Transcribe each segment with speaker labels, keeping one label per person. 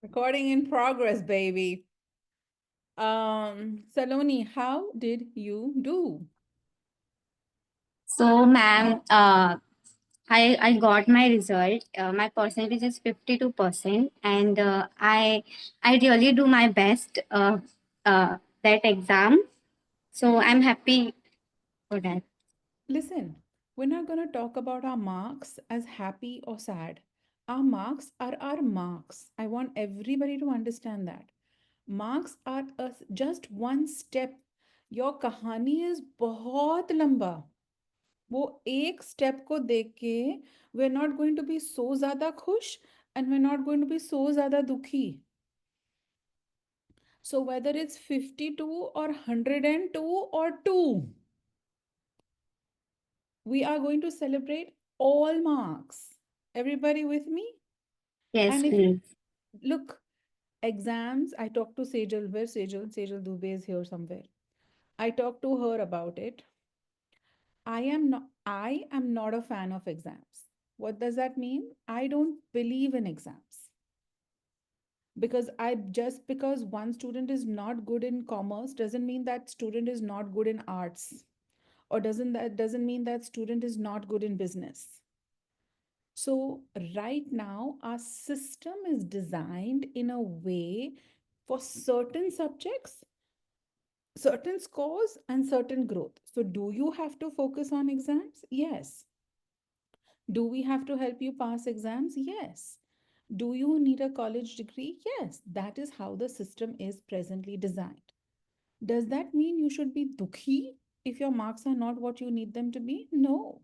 Speaker 1: Recording in progress, baby. Saloni, how did you do?
Speaker 2: So, ma'am, I got my result. My percentage is 52%, and I really do my best that exam. So I'm happy for that.
Speaker 1: Listen, we're not going to talk about our marks as happy or sad. Our marks are our marks. I want everybody to understand that. Marks are just one step. Your कहानी is बहुत लंबा. वो एक step को देख के we're not going to be so ज़्यादा खुश and we're not going to be so ज़्यादा दुखी. So whether it's 52 or 102 or 2, we are going to celebrate all marks. Everybody with me?
Speaker 2: Yes,
Speaker 1: And if
Speaker 2: please.
Speaker 1: look, exams, I talked to Sejal, where Sejal? Sejal Dubey is here somewhere. I talked to her about it. I am not a fan of exams. What does that mean? I don't believe in exams. Because one student is not good in commerce doesn't mean that student is not good in arts, or doesn't mean that student is not good in business. So right now our system is designed in a way for certain subjects, certain scores and certain growth. So do you have to focus on exams? Yes. Do we have to help you pass exams? Yes. Do you need a college degree? Yes. That is how the system is presently designed. Does that mean you should be dukhi if your marks are not what you need them to be? No.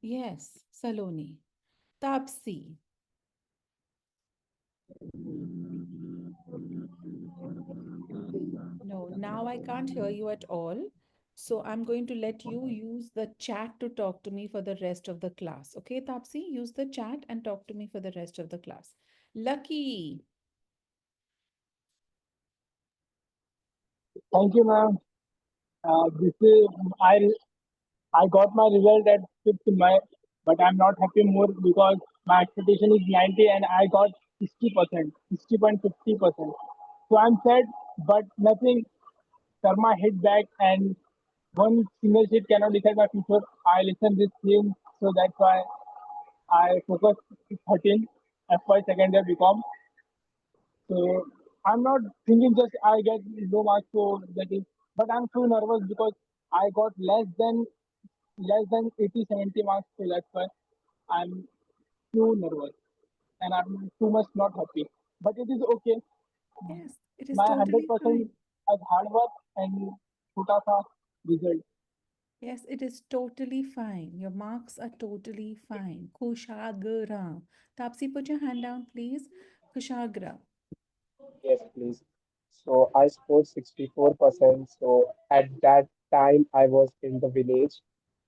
Speaker 1: Yes, Saloni. Tapsi. No, now I can't hear you at all. So I'm going to let you use the chat to talk to me for the rest of the class. Okay, Tapsi, use the chat and talk to me for the rest of the class. Lucky.
Speaker 3: Thank you, ma'am. This is I I got my result at 5th May, but I'm not happy more because my expectation is 90 and I got 60%, 60.50%. So I'm sad, but nothing. Karma hit back, and one single sheet cannot decide my future. I listen this theme, so that's why I focus 13 FY second year become. So I'm not thinking just I get low marks so that is, but I'm too nervous because I got less than 80 70 marks, so that's why I'm too nervous and I'm too much not happy. But it is okay.
Speaker 1: Yes, it is
Speaker 3: My
Speaker 1: totally
Speaker 3: 100%
Speaker 1: fine.
Speaker 3: as hard work and छोटा सा result.
Speaker 1: Yes, it is totally fine. Your marks are totally fine. Kushagra. Tapsi, put your hand down, please. Kushagra.
Speaker 4: Yes, please. So I scored 64%. So at that time, I was in the village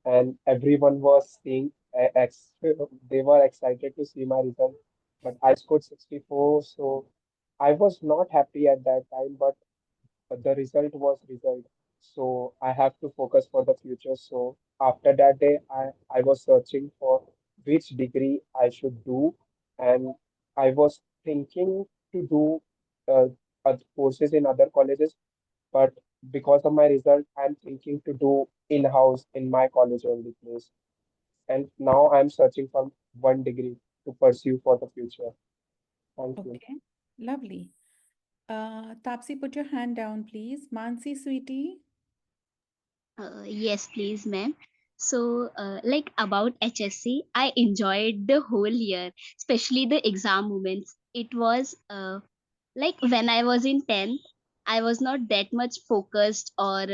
Speaker 4: and everyone was seeing, they were excited to see my result. But I scored 64. So I was not happy at that time, but the result was result. So I have to focus for the future. So after that day, I was searching for which degree I should do, and I was thinking to do other courses in other colleges, but because of my result, I'm thinking to do in-house in my college only place. And now I'm searching for one degree to pursue for the future. Thank you.
Speaker 1: Okay, lovely. Tapsi, put your hand down, please. Mansi, sweetie.
Speaker 5: Yes, please, ma'am. So, like about HSC, I enjoyed the whole year, especially the exam moments. It was like when I was in 10th, I was not that much focused, or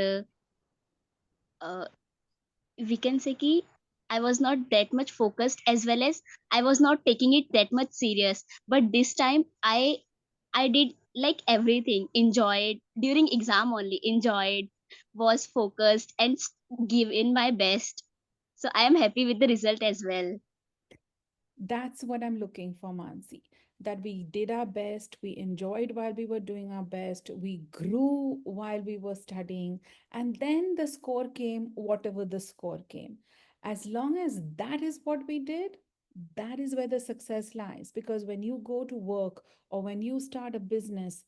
Speaker 5: we can say ki I was not that much focused, as well as I was not taking it that much serious. But this time, I did like everything, enjoyed during exam only, enjoyed, was focused, and give in my best. So I am happy with the result as well.
Speaker 1: That's what I'm looking for, Mansi. That we did our best, we enjoyed while we were doing our best, we grew while we were studying, and then the score came, whatever the score came. As long as that is what we did, That is where the success lies. Because when you go to work or when you start a business,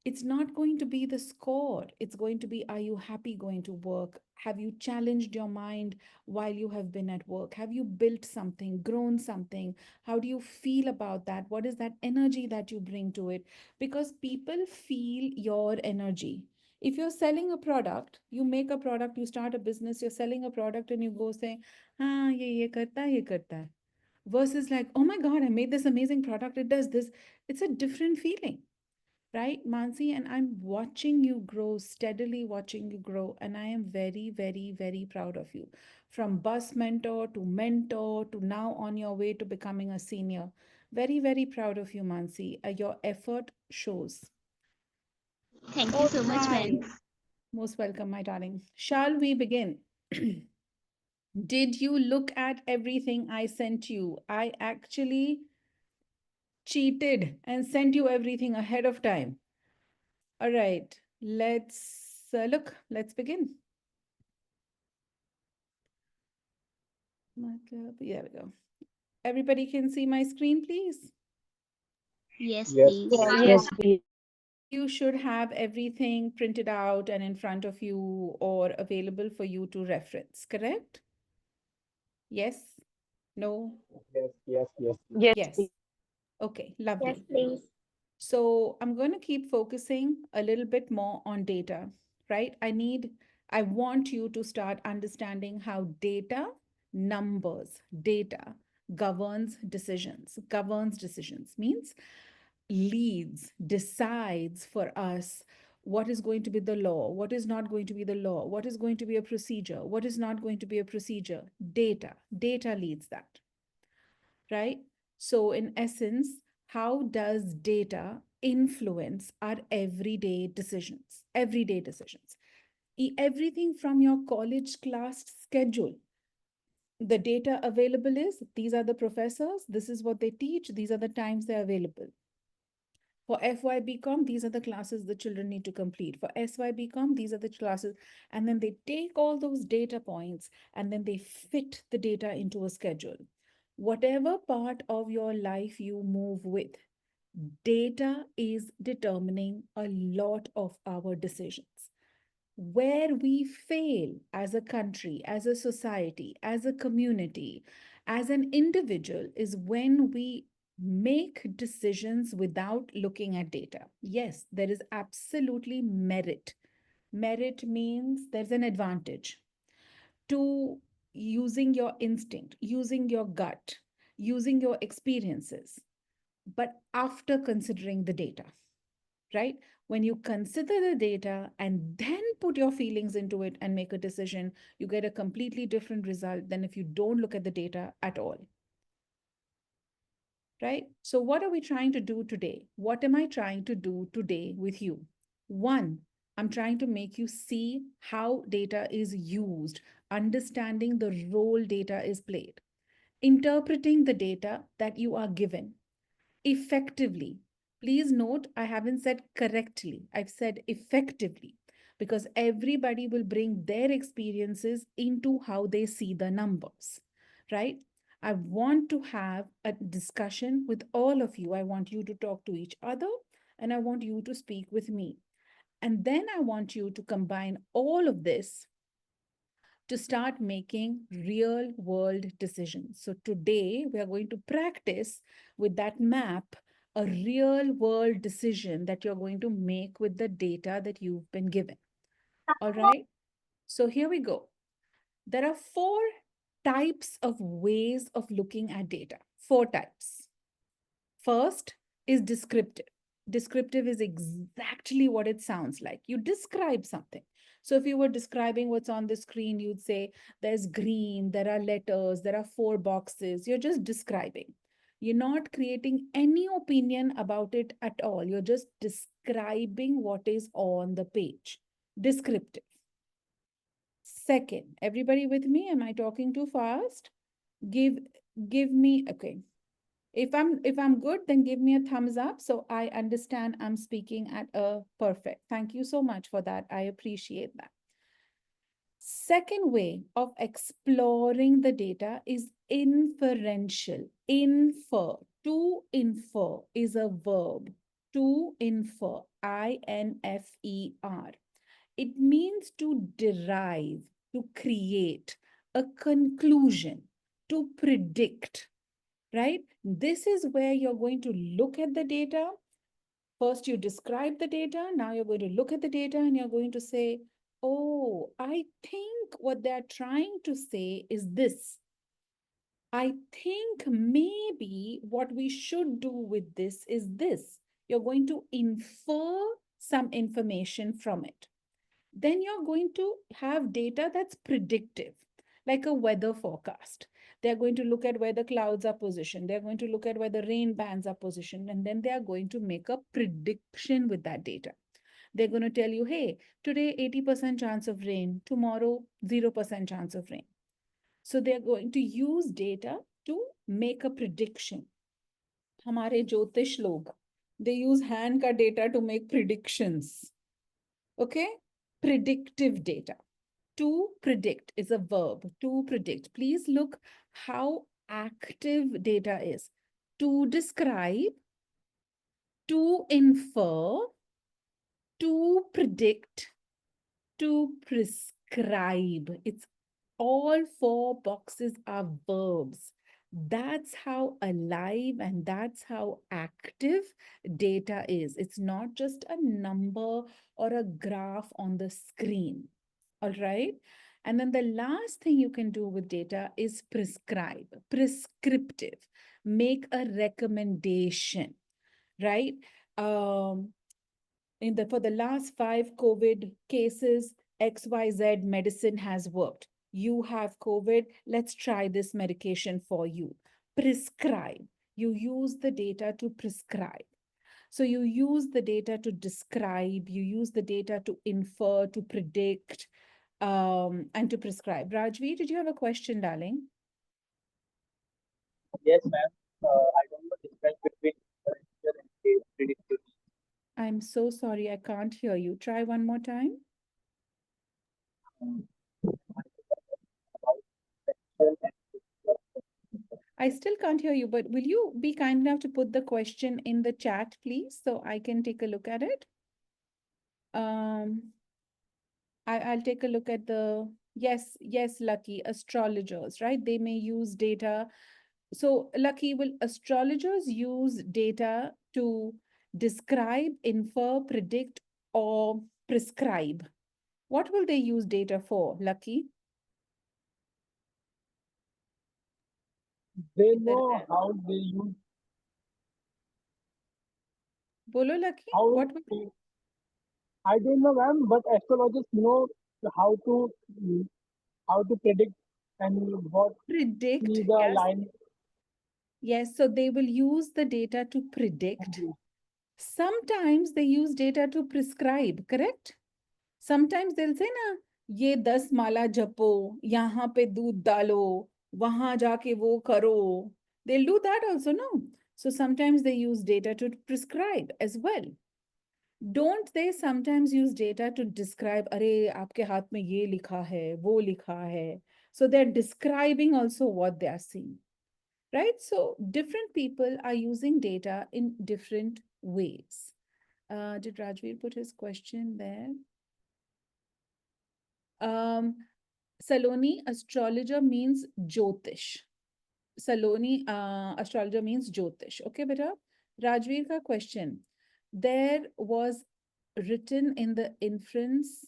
Speaker 1: it's not going to be the score. It's going to be, are you happy going to work? Have you challenged your mind while you have been at work? Have you built something, grown something? How do you feel about that? What is that energy that you bring to it? Because people feel your energy. If you're selling a product, you make a product, you start a business, you're selling a product and you go say, ah, ye karta hai, ye karta hai. Versus like, oh my God, I made this amazing product. It does this. It's a different feeling, right, Mansi? And I'm watching you grow, steadily watching you grow. And I am very, very, very proud of you. From bus mentor to now on your way to becoming a senior. Very, very proud of you, Mansi. Your effort shows.
Speaker 5: Thank you
Speaker 1: All
Speaker 5: so much,
Speaker 1: right.
Speaker 5: friends.
Speaker 1: Most welcome, my darling. Shall we begin? Did you look at everything I sent you? I actually cheated and sent you everything ahead of time. All right, let's begin. There we go. Everybody can see my screen, please.
Speaker 5: Yes,
Speaker 4: Yes,
Speaker 5: please.
Speaker 4: please.
Speaker 2: Yes.
Speaker 1: You should have everything printed out and in front of you or available for you to reference, correct? Yes? No?
Speaker 4: Yes, yes, yes.
Speaker 1: Yes. Okay,
Speaker 2: Yes,
Speaker 1: lovely.
Speaker 2: please.
Speaker 1: So I'm going to keep focusing a little bit more on data, right? I want you to start understanding how data governs decisions means leads, decides for us what is going to be the law, what is not going to be the law, what is going to be a procedure, what is not going to be a procedure. Data leads that, right? So, in essence, how does data influence our everyday decisions? Everyday decisions. Everything from your college class schedule. The data available is these are the professors, this is what they teach, these are the times they're available. For FYBCom, these are the classes the children need to complete. For SYBCom, these are the classes. And then they take all those data points and then they fit the data into a schedule. Whatever part of your life you move with, data is determining a lot of our decisions. Where we fail as a country, as a society, as a community, as an individual is when we make decisions without looking at data. Yes, there is absolutely merit. Merit means there's an advantage to using your instinct, using your gut, using your experiences, but after considering the data, right? When you consider the data and then put your feelings into it and make a decision, you get a completely different result than if you don't look at the data at all, right? So, what are we trying to do today? What am I trying to do today with you? One, I'm trying to make you see how data is used, understanding the role data is played, interpreting the data that you are given effectively. Please note, I haven't said correctly, I've said effectively because everybody will bring their experiences into how they see the numbers, right? I want to have a discussion with all of you. I want you to talk to each other and I want you to speak with me. And then I want you to combine all of this to start making real world decisions. So today we are going to practice with that map a real world decision that you're going to make with the data that you've been given. All right. So here we go. There are four types of ways of looking at data. Four types. First is descriptive. Descriptive is exactly what it sounds like. You describe something. So if you were describing what's on the screen, you'd say there's green, there are letters, there are four boxes. You're just describing. You're not creating any opinion about it at all. You're just describing what is on the page. Descriptive. Second, everybody with me? Am I talking too fast? Give give me, okay. If I'm good, then give me a thumbs up so I understand I'm speaking at a perfect. Thank you so much for that. I appreciate that. Second way of exploring the data is inferential. Infer. To infer is a verb. To infer. INFER. It means to derive, to create a conclusion, to predict, right? This is where you're going to look at the data. First, you describe the data. Now you're going to look at the data and you're going to say, oh, I think what they're trying to say is this. I think maybe what we should do with this is this. You're going to infer some information from it. Then you're going to have data that's predictive, like a weather forecast. They're going to look at where the clouds are positioned. They're going to look at where the rain bands are positioned. And then they are going to make a prediction with that data. They're going to tell you, hey, today 80% chance of rain, tomorrow 0% chance of rain. So they're going to use data to make a prediction. हमारे ज्योतिष लोग, they use hand का data to make predictions. Okay? Predictive data. To predict is a verb. To predict. Please look how active data is. To describe, to infer, to predict, to prescribe. It's all four boxes are verbs. That's how alive and that's how active data is. It's not just a number or a graph on the screen. All right. And then the last thing you can do with data is prescribe, prescriptive, make a recommendation, right? For the last 5 COVID cases, XYZ medicine has worked. You have COVID, let's try this medication for you. Prescribe. You use the data to prescribe. So you use the data to describe, you use the data to infer, to predict, and to prescribe. Rajvi, did you have a question, darling?
Speaker 3: Yes, ma'am. I don't know the difference between differential and predictive.
Speaker 1: I'm so sorry, I can't hear you. Try one more time. I still can't hear you, but will you be kind enough to put the question in the chat, please, so I can take a look at it? I'll take a look at the, yes, Lucky, astrologers, right? They may use data. So Lucky, will astrologers use data to describe, infer, predict, or prescribe? What will they use data for, Lucky?
Speaker 3: They know how they use
Speaker 1: Bolo, Lucky,
Speaker 3: how.
Speaker 1: what will
Speaker 3: I don't know, ma'am, but astrologers know how to predict and what
Speaker 1: predict?
Speaker 3: see the
Speaker 1: Yes.
Speaker 3: line.
Speaker 1: Yes, so they will use the data to predict. Sometimes they use data to prescribe, correct? Sometimes they'll say ना, ये 10 माला जपो, यहाँ पे दूध डालो, वहां जाके वो करो. They'll do that also, no? So sometimes they use data to prescribe as well. Don't they sometimes use data to describe, अरे आपके हाथ में ये लिखा है, वो लिखा है. So they're describing also what they are seeing. Right? So different people are using data in different ways. Did Rajveer put his question there? Saloni, astrologer means Jyotish. Saloni, astrologer means Jyotish. Okay, beta? Rajveer ka question. There was written in the inference,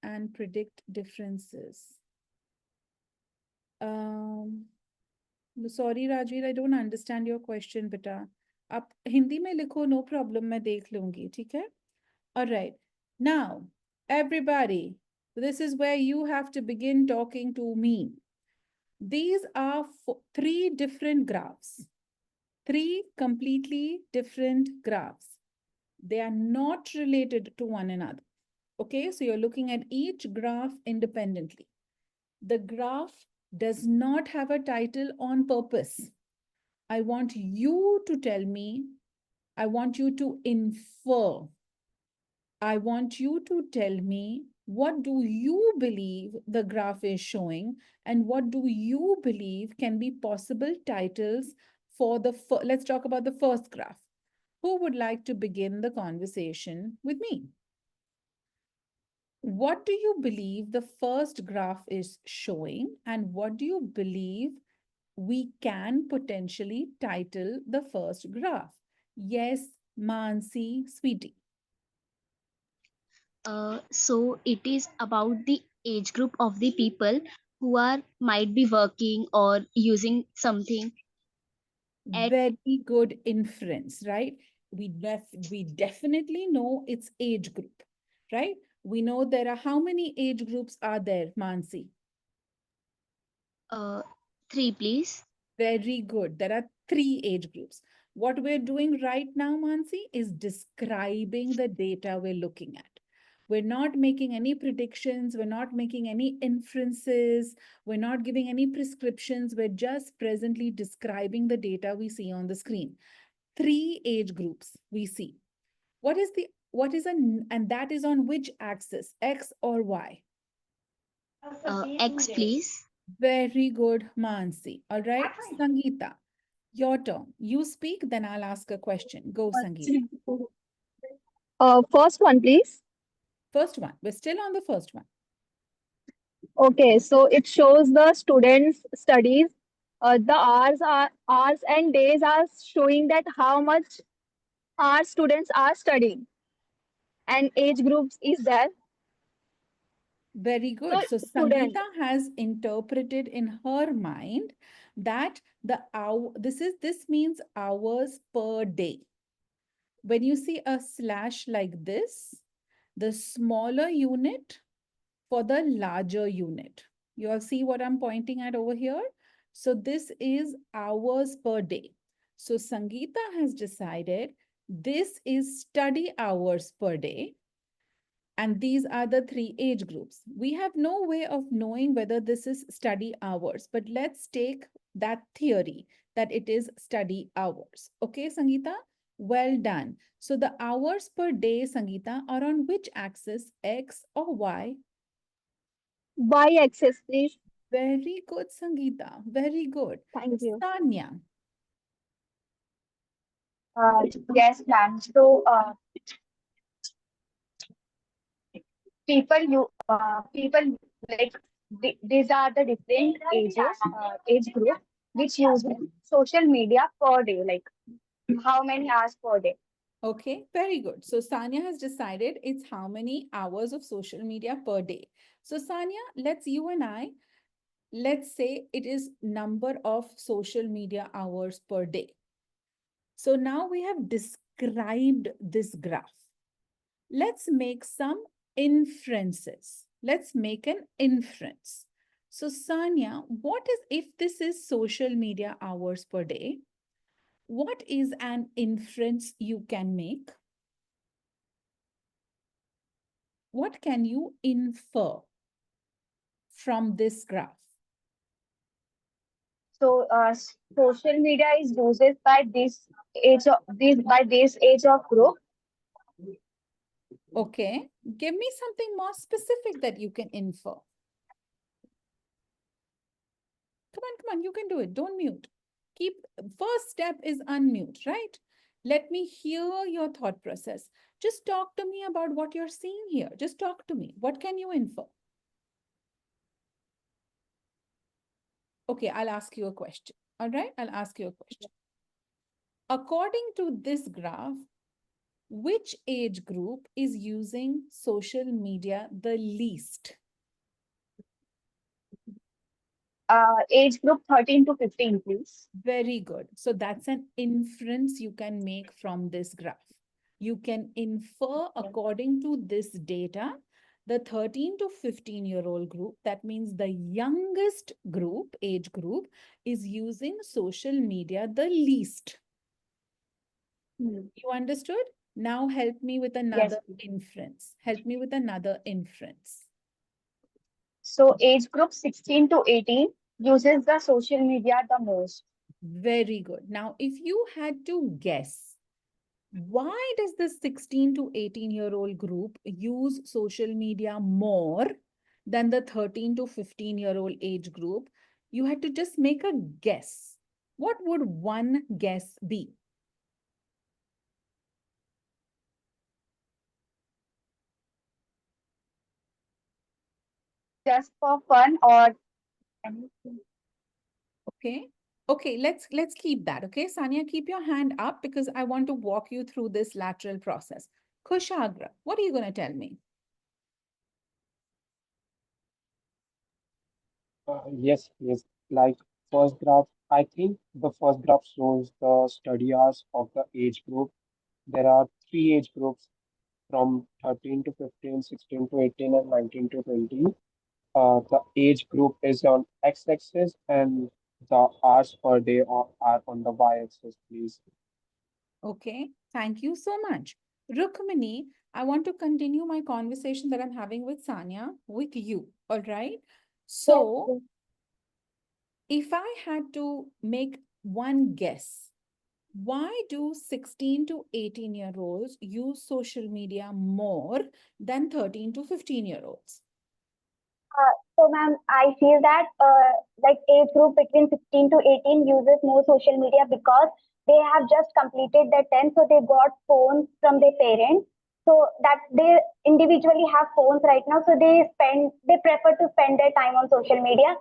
Speaker 1: and predict differences. Sorry, Rajveer, I don't understand your question, beta. आप हिंदी में लिखो, no problem, मैं देख लूंगी, ठीक है? All right. Now, everybody, this is where you have to begin talking to me. These are 3 different graphs. 3 completely different graphs. They are not related to one another. Okay, so you're looking at each graph independently. The graph does not have a title on purpose. I want you to tell me, I want you to infer. I want you to tell me What do you believe the graph is showing? And what do you believe can be possible titles for the, let's talk about the first graph. Who would like to begin the conversation with me? What do you believe the first graph is showing? And what do you believe we can potentially title the first graph? Yes, Mansi, sweetie.
Speaker 5: So it is about the age group of the people who are might be working or using something at
Speaker 1: Very good inference, right? We definitely know it's age group, right? We know there are how many age groups are there, Mansi?
Speaker 5: uh, 3, please.
Speaker 1: Very good. There are three age groups. What we're doing right now, Mansi, is describing the data we're looking at. We're not making any predictions. We're not making any inferences. We're not giving any prescriptions. We're just presently describing the data we see on the screen. Three age groups we see. And that is on which axis, X or Y?
Speaker 5: X, please.
Speaker 1: Very good, Mansi. All right, Sangeeta, your turn. You speak, then I'll ask a question. Go, Sangeeta.
Speaker 6: First one, please.
Speaker 1: First one. We're still on the first one.
Speaker 6: Okay, so it shows the students' studies. The hours and days are showing that how much our students are studying, and age groups is there.
Speaker 1: Very good.
Speaker 6: So
Speaker 1: So
Speaker 6: student.
Speaker 1: Sangeeta has interpreted in her mind that the hour, this means hours per day. When you see a slash like this, the smaller unit for the larger unit. You all see what I'm pointing at over here? So this is hours per day. So Sangeeta has decided this is study hours per day. And these are the three age groups. We have no way of knowing whether this is study hours, but let's take that theory that it is study hours. Okay, Sangeeta? Well done. So the hours per day, Sangeeta, are on which axis, X or Y?
Speaker 6: Y-axis, please.
Speaker 1: Very good, Sangeeta. Very good.
Speaker 6: Thank you.
Speaker 1: Sanya.
Speaker 2: Yes, ma'am. So, people like these are the different ages, age group which use social media per day. Like how many hours per day?
Speaker 1: Okay, very good. So Sanya has decided it's how many hours of social media per day. So Sanya, let's say it is number of social media hours per day. So now we have described this graph. Let's make some inferences. Let's make an inference. So Sanya, what is, if this is social media hours per day, what is an inference you can make? What can you infer from this graph?
Speaker 2: So, social media is used by this age of group.
Speaker 1: Okay, give me something more specific that you can infer. Come on, you can do it. Don't mute. First step is unmute, right? Let me hear your thought process. Just talk to me about what you're seeing here. Just talk to me. What can you infer? Okay, I'll ask you a question. All right, I'll ask you a question. According to this graph, which age group is using social media the least?
Speaker 2: Age group 13 to 15, please.
Speaker 1: Very good. So that's an inference you can make from this graph. You can infer according to this data, the 13 to 15-year-old group, that means the youngest group, age group, is using social media the least. You understood? Now help me with another inference. Help me with another inference.
Speaker 2: So age group 16 to 18 uses the social media the most.
Speaker 1: Very good. Now, if you had to guess, Why does the 16 to 18-year-old group use social media more than the 13 to 15-year-old age group? You had to just make a guess. What would one guess be?
Speaker 6: Just for fun or anything.
Speaker 1: Okay. Okay, let's keep that. Okay, Sanya, keep your hand up because I want to walk you through this lateral process. Kushagra, what are you going to tell me?
Speaker 4: Yes, please. Like first graph, I think the first graph shows the study hours of the age group. There are three age groups from 13 to 15, 16 to 18, and 19 to 20. The age group is on x-axis and the hours per day are on the y-axis, please.
Speaker 1: Okay, thank you so much. Rukmini, I want to continue my conversation that I'm having with Sanya with you. All right.
Speaker 6: Yes,
Speaker 1: So,
Speaker 6: yes.
Speaker 1: if I had to make one guess, why do 16 to 18-year-olds use social media more than 13 to 15-year-olds?
Speaker 7: So, ma'am, I feel that like age group between 16 to 18 uses more social media because they have just completed their 10th, so they got phones from their parents. So that they individually have phones right now, so they prefer to spend their time on social media.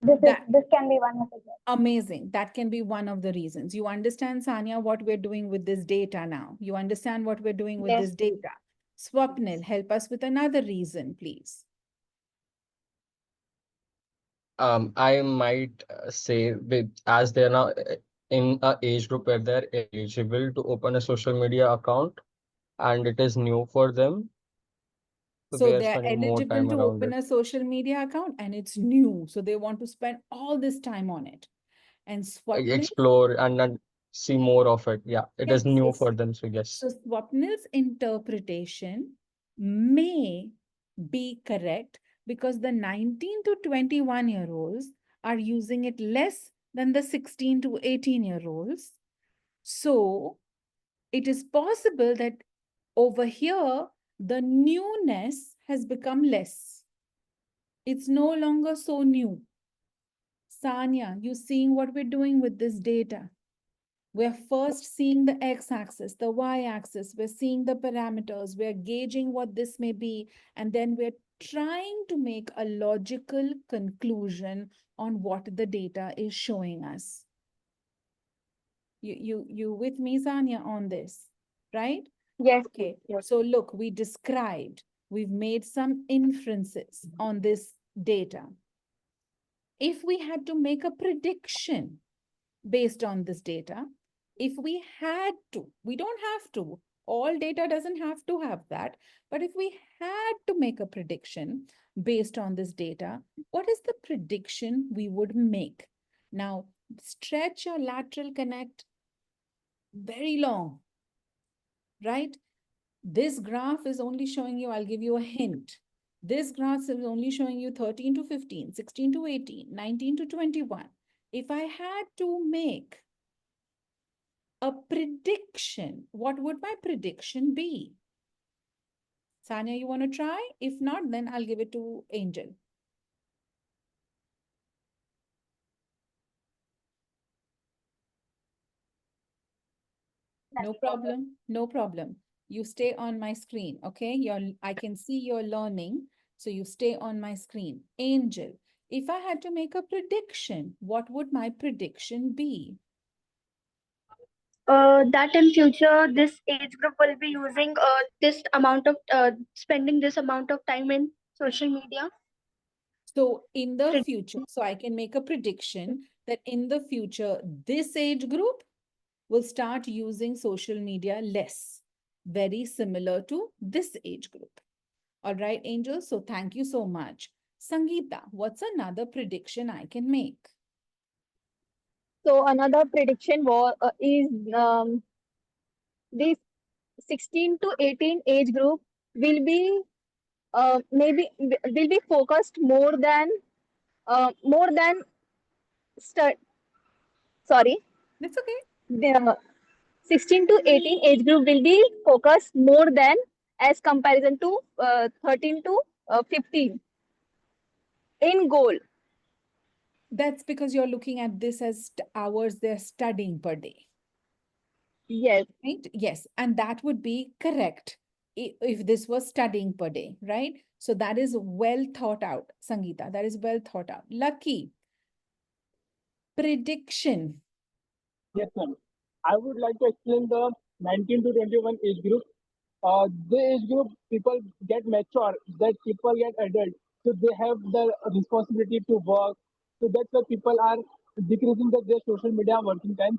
Speaker 1: That
Speaker 7: This can be one of the reasons.
Speaker 1: amazing. That can be one of the reasons. You understand, Sanya, what we're doing with this data now. You understand what we're doing with
Speaker 7: Yes.
Speaker 1: this data. Swapnil, help us with another reason, please.
Speaker 8: I might say with as they're now in a age group where they're eligible to open a social media account and it is new for them, so
Speaker 1: So
Speaker 8: they are
Speaker 1: they're
Speaker 8: spending more
Speaker 1: eligible
Speaker 8: time
Speaker 1: to
Speaker 8: around
Speaker 1: open
Speaker 8: it.
Speaker 1: a social media account and it's new. So they want to spend all this time on it. And Swapnil,
Speaker 8: Explore and then see more of it. Yeah, it
Speaker 1: yeah,
Speaker 8: is new for them, so yes.
Speaker 1: so Swapnil's interpretation may be correct because the 19 to 21-year-olds are using it less than the 16 to 18-year-olds. So it is possible that over here, the newness has become less. It's no longer so new. Sanya, you seeing what we're doing with this data? We're first seeing the x-axis, the y-axis, we're seeing the parameters, we're gauging what this may be, and then we're trying to make a logical conclusion on what the data is showing us. You with me, Sanya, on this, right?
Speaker 7: Yes,
Speaker 1: Okay,
Speaker 7: yes.
Speaker 1: so look, we've made some inferences on this data. If we had to make a prediction based on this data, if we had to, we don't have to, all data doesn't have to have that, but if we had to make a prediction based on this data, what is the prediction we would make? Now, stretch your lateral connect very long, right? This graph is only showing you, I'll give you a hint. This graph is only showing you 13 to 15, 16 to 18, 19 to 21. If I had to make a prediction, what would my prediction be? Sanya, you want to try? If not, then I'll give it to Angel. No problem. No problem. You stay on my screen, okay? I can see you're learning, so you stay on my screen. Angel, if I had to make a prediction, what would my prediction be?
Speaker 9: That in future this age group will be using this amount of spending this amount of time in social media.
Speaker 1: So in the
Speaker 9: Pre-
Speaker 1: future, so I can make a prediction that in the future, this age group will start using social media less, very similar to this age group. All right, Angel. So thank you so much. Sangeeta, what's another prediction I can make?
Speaker 6: So another prediction is this 16 to 18 age group will be maybe will be focused more than stu- sorry
Speaker 1: That's okay.
Speaker 6: the, 16 to 18 age group will be focused more than as comparison to 13 to 15 in goal.
Speaker 1: That's because you're looking at this as hours they're studying per day.
Speaker 6: Yes.
Speaker 1: Right? Yes. And that would be correct if this was studying per day, right? So that is well thought out, Sangeeta. That is well thought out. Lucky. Prediction.
Speaker 3: Yes, ma'am. I would like to explain the 19 to 21 age group. The age group people get mature, that people get adult, so they have the responsibility to work. So that's why people are decreasing their social media working time.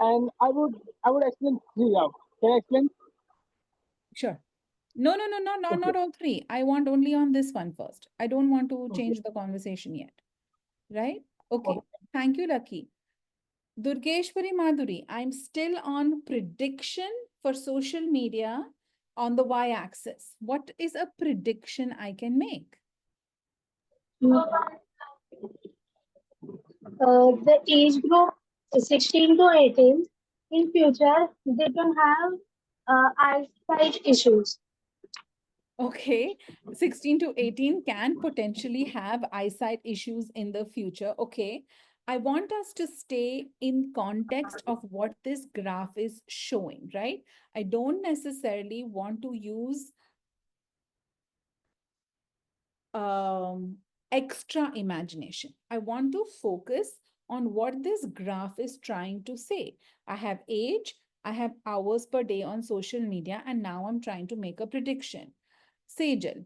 Speaker 3: And I would explain three now. Can I explain?
Speaker 1: Sure. No,
Speaker 3: Okay.
Speaker 1: not all three. I want only on this one first. I don't want to
Speaker 3: Okay.
Speaker 1: change the conversation yet. Right? Okay.
Speaker 3: Okay.
Speaker 1: Thank you, Lucky. Durgeshwari Madhuri, I'm still on prediction for social media on the y-axis. What is a prediction I can make?
Speaker 9: The age group 16 to 18, in future, they can have eyesight issues.
Speaker 1: Okay, 16 to 18 can potentially have eyesight issues in the future. Okay, I want us to stay in context of what this graph is showing, right? I don't necessarily want to use extra imagination. I want to focus on what this graph is trying to say. I have age, I have hours per day on social media, and now I'm trying to make a prediction. Sejal.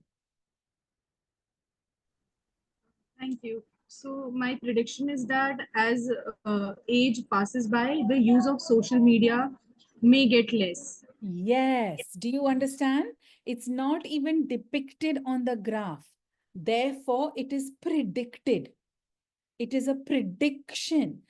Speaker 10: Thank you. So my prediction is that as age passes by, the use of social media may get less.
Speaker 1: Yes. Do you understand? It's not even depicted on the graph. Therefore, it is predicted. It is a prediction.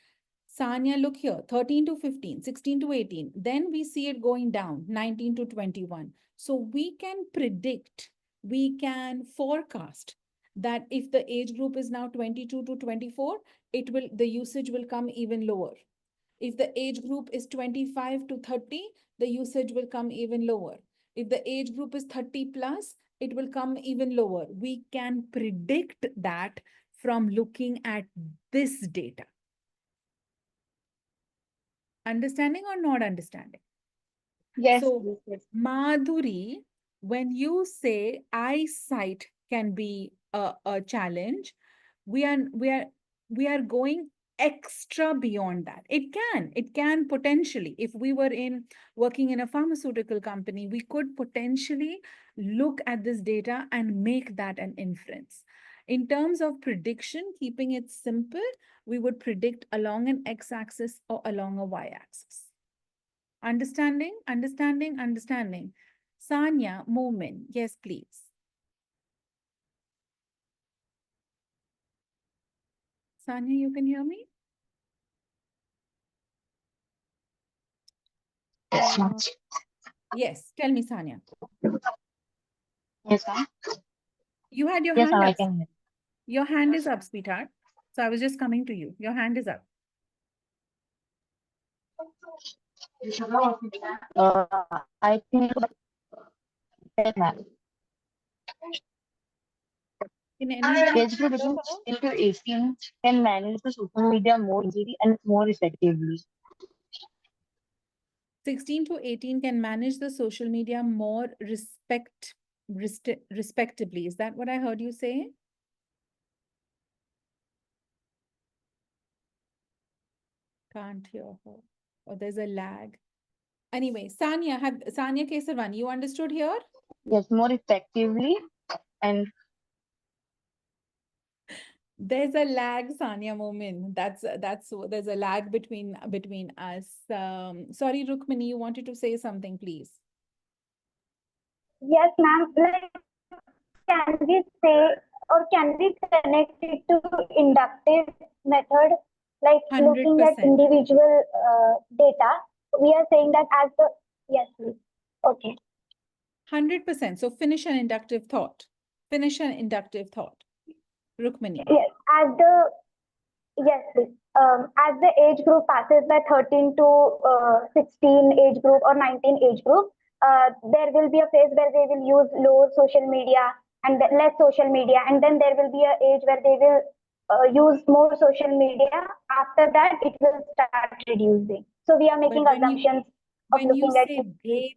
Speaker 1: Sanya, look here, 13 to 15, 16 to 18. Then we see it going down, 19 to 21. So we can predict, we can forecast that if the age group is now 22 to 24, the usage will come even lower. If the age group is 25 to 30, the usage will come even lower. If the age group is 30 plus, it will come even lower. We can predict that from looking at this data. Understanding or not understanding?
Speaker 6: Yes.
Speaker 1: So, Madhuri, when you say eyesight can be a challenge, we are we are we are going extra beyond that. It can potentially, if we were in working in a pharmaceutical company, we could potentially look at this data and make that an inference. In terms of prediction, keeping it simple, we would predict along an x-axis or along a y-axis. Understanding, understanding, understanding. Sanya, Moomin, yes, please. Sanya, you can hear me? Yes, tell me, Sanya.
Speaker 11: Yes, ma'am.
Speaker 1: You had your
Speaker 11: Yes,
Speaker 1: hand
Speaker 11: ma'am, I
Speaker 1: up.
Speaker 11: can hear.
Speaker 1: Your hand is up, sweetheart. So I was just coming to you. Your hand is up.
Speaker 11: I think yes, ma'am.
Speaker 1: Can anybody?
Speaker 11: Age group between 16 to 18 can manage the social media more easily and more effectively.
Speaker 1: 16 to 18 can manage the social media more respectably. Is that what I heard you say? Can't hear her. Or there's a lag. Anyway, Sanya Kesarwan, you understood here?
Speaker 11: Yes, more effectively and
Speaker 1: There's a lag, Sanya Momin. There's a lag between us. Sorry, Rukmini, you wanted to say something, please.
Speaker 7: Yes, ma'am. Like, can we say or can we connect it to inductive method, like looking at
Speaker 1: 100%.
Speaker 7: individual data? We are saying that as the yes, please. Okay.
Speaker 1: 100%. So finish an inductive thought. Finish an inductive thought. Rukmini.
Speaker 7: Yes, as the Yes, please. As the age group passes by 13 to 16 age group or 19 age group, there will be a phase where they will use low social media and less social media, and then there will be a age where they will use more social media. After that, it will start reducing. So we are making
Speaker 1: But
Speaker 7: assumptions of
Speaker 1: when you
Speaker 7: looking at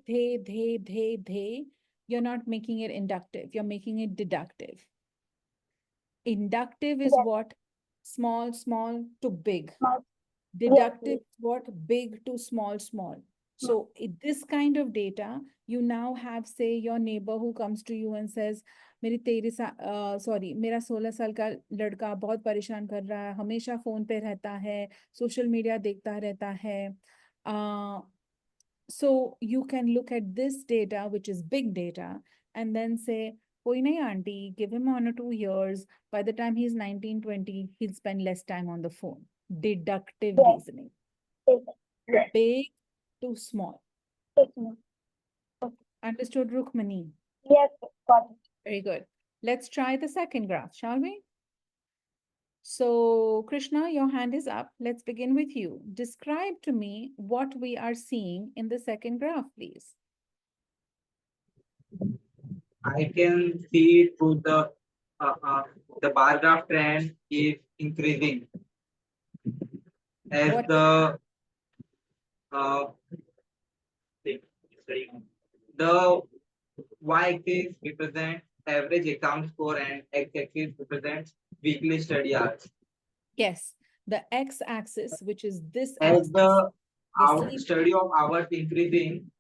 Speaker 1: say they, you're not making it inductive, you're making it deductive. Inductive is
Speaker 7: yes,
Speaker 1: what? Small to big.
Speaker 7: small. Yes,
Speaker 1: Deductive
Speaker 7: please.
Speaker 1: is what? Big to small. So this kind of data, you now have, say, your neighbor who comes to you and says, मेरा 16 साल का लड़का बहुत परेशान कर रहा है, हमेशा फोन पे रहता है, सोशल मीडिया देखता रहता है. So you can look at this data, which is big data, and then say, koi nahi auntie, give him 1 or 2 years. By the time he's 19, 20, he'll spend less time on the phone. Deductive
Speaker 7: Yes,
Speaker 1: reasoning.
Speaker 7: yes, yes,
Speaker 1: Big to small.
Speaker 7: yes, ma'am.
Speaker 1: Understood, Rukmani?
Speaker 7: Yes, got it.
Speaker 1: Very good. Let's try the second graph, shall we? So, Krishna, your hand is up. Let's begin with you. Describe to me what we are seeing in the second graph, please.
Speaker 12: I can see through the bar graph trend is increasing as
Speaker 1: What?
Speaker 12: the y-axis represents average exam score and x-axis represents weekly study hours.
Speaker 1: Yes, the x-axis, which is this
Speaker 12: As
Speaker 1: axis,
Speaker 12: the
Speaker 1: the sleep.
Speaker 12: study of hours increasing,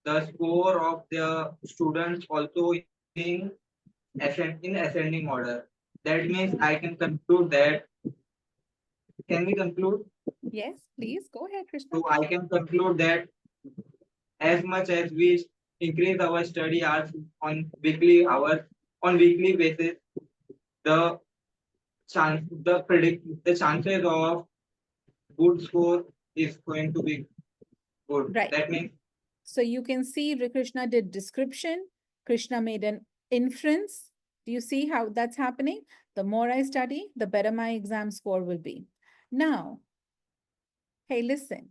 Speaker 12: the score of the students also in ascending order. That means I can conclude that. Can we conclude?
Speaker 1: Yes, please go ahead, Krishna.
Speaker 12: So I can conclude that as much as we increase our study hours on weekly basis, the the chances of good score is going to be good.
Speaker 1: Right.
Speaker 12: That means
Speaker 1: So you can see Krishna did description. Krishna made an inference. Do you see how that's happening? The more I study, the better my exam score will be. Now, hey, listen,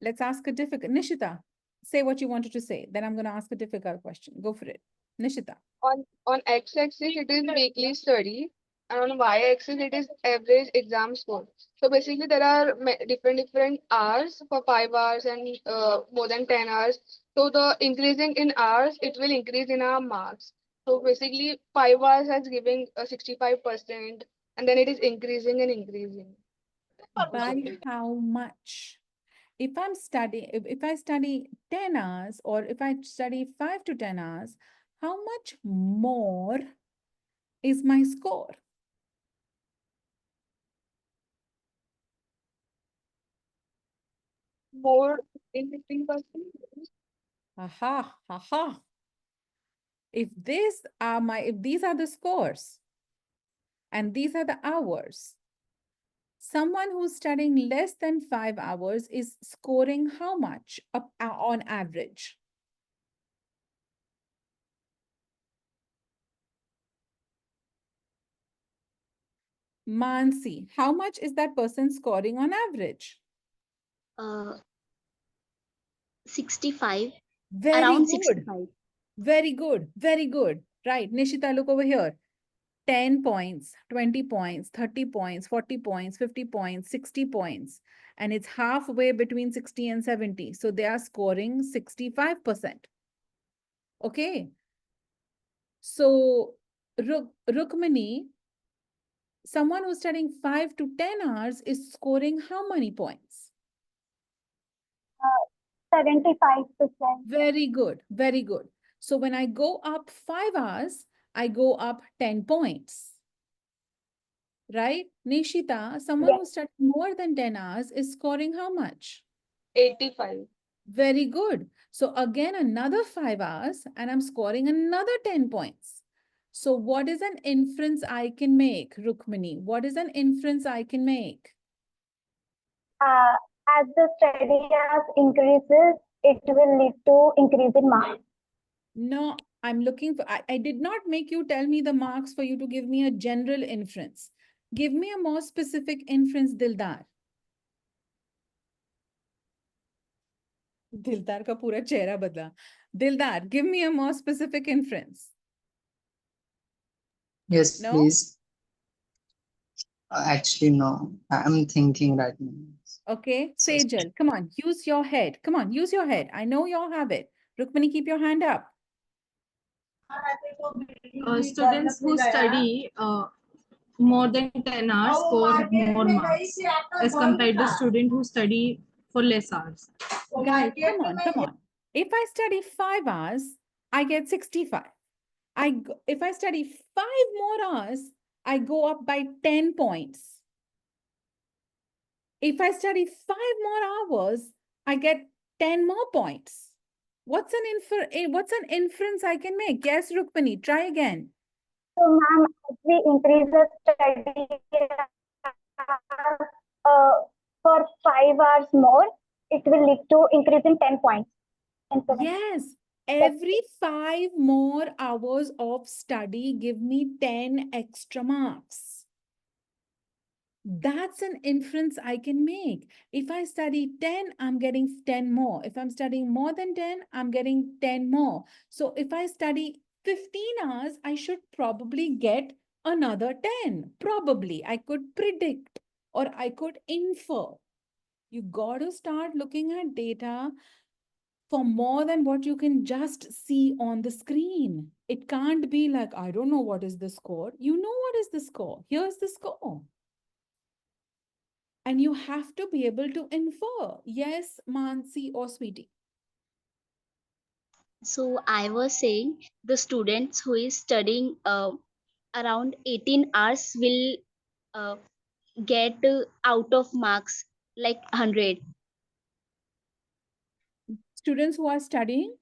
Speaker 1: let's ask a difficult, Nishita, say what you wanted to say. Then I'm going to ask a difficult question. Go for it. Nishita.
Speaker 13: On x-axis it is weekly study, and on y-axis it is average exam score. So basically there are different hours for 5 hours and more than 10 hours. So the increasing in hours, it will increase in our marks. So basically 5 hours has given 65%, and then it is increasing and increasing.
Speaker 1: By how much? If I'm studying, if I study 10 hours, or if I study 5 to 10 hours, how much more is my score?
Speaker 13: More in 15%.
Speaker 1: Aha. If these are the scores and these are the hours, someone who's studying less than 5 hours is scoring how much on average? Mansi, how much is that person scoring on average?
Speaker 5: 65.
Speaker 1: Very
Speaker 5: Around
Speaker 1: good.
Speaker 5: 65.
Speaker 1: Very good. Right. Nishita, look over here. 10 points, 20 points, 30 points, 40 points, 50 points, 60 points. And it's halfway between 60 and 70. So they are scoring 65%. Okay. So Rukmini, someone who's studying 5 to 10 hours is scoring how many points?
Speaker 7: 75%.
Speaker 1: Very good. So when I go up 5 hours, I go up 10 points. Right? Nishita, someone
Speaker 7: Yes.
Speaker 1: who studied more than 10 hours is scoring how much?
Speaker 13: 85.
Speaker 1: Very good. So again, another 5 hours and I'm scoring another 10 points. So what is an inference I can make, Rukmini? What is an inference I can make?
Speaker 7: As the study hours increases, it will lead to increase in marks.
Speaker 1: No, I'm looking for, I did not make you tell me the marks for you to give me a general inference. Give me a more specific inference, Dildar. दिलदार का पूरा चेहरा बदला. Dildar, give me a more specific inference.
Speaker 14: Yes,
Speaker 1: No?
Speaker 14: please. Actually, no. I'm thinking right now.
Speaker 1: Okay.
Speaker 14: So,
Speaker 1: Sejal, come on, use your head. Come on, use your head. I know you all have it. Rukmini, keep your hand up.
Speaker 10: Students who study more than 10 hours score more marks as compared to student who study for less hours.
Speaker 1: Guys, come on, come on. If I study 5 hours, I get 65. If I study 5 more hours, I go up by 10 points. If I study 5 more hours, I get 10 more points. What's an inference I can make? Yes, Rukmini, try again.
Speaker 7: So, ma'am, as we increase the study uh, for 5 hours more, it will lead to increasing 10 points.
Speaker 1: Yes, every 5 more hours of study give me 10 extra marks. That's an inference I can make. If I study 10, I'm getting 10 more. If I'm studying more than 10, I'm getting 10 more. So if I study 15 hours, I should probably get another 10. Probably. I could predict or I could infer. You got to start looking at data for more than what you can just see on the screen. It can't be like, I don't know what is the score. You know what is the score. Here's the score. And you have to be able to infer. Yes, Mansi or Sweetie.
Speaker 5: So I was saying the students who is studying around 18 hours will uh, get out of marks like 100.
Speaker 1: Students who are studying?